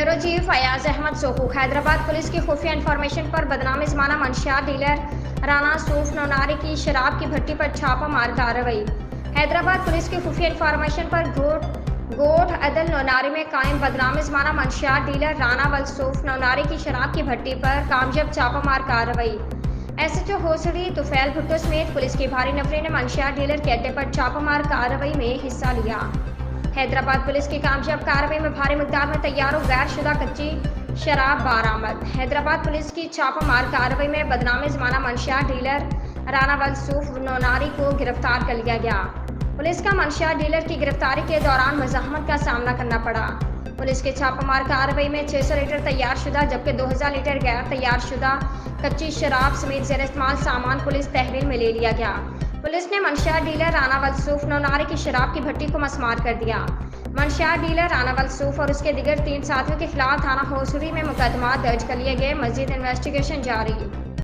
Bureau chief Fayaz Ahmed Sohu. Hyderabad police की खुफिया information पर बदनाम ज़माना मंशियात डीलर राना सूफ नौनारी की शराब की भट्टी पर छापा मार कार्रवाई। हैदराबाद पुलिस की खुफिया इंफॉर्मेशन पर गोठ अदल नौनारी में कायम बदनाम ज़माना मंशियात डीलर राना वल सूफ नौनारी की शराब की भट्टी पर कामयाब छापा मार कार्रवाई। SHO होसड़ी तुफैल भुट्टो समेत पुलिस की भारी नफरी ने मंशियात डीलर के अड्डे पर छापामार कार्रवाई में हिस्सा लिया। हैदराबाद पुलिस की कामयाब कार्रवाई में भारी मिकदार में तैयार और गैर शुदा कच्ची शराब बरामद। हैदराबाद पुलिस की छापामार कार्रवाई में बदनाम ज़माना मंशियात डीलर राना वल सूफ नौनारी को गिरफ्तार कर लिया गया। पुलिस का मंशियात डीलर की गिरफ्तारी के दौरान मज़ाहमत का सामना करना पड़ा। पुलिस की छापामार कार्रवाई में 600 लीटर तैयार शुदा जबकि 2000 लीटर गैर तैयार शुदा कच्ची शराब समेत ज़ेर इस्तेमाल सामान पुलिस तहवील में ले लिया गया। पुलिस ने मंशियात डीलर राना वल सूफ नौनारी की शराब की भट्टी को मस्मार कर दिया। मंशियात डीलर राना वल सूफ और उसके दिगर 3 साथियों के खिलाफ थाना होसड़ी में मुकदमा दर्ज कर लिए गए। मजीद इन्वेस्टिगेशन जारी।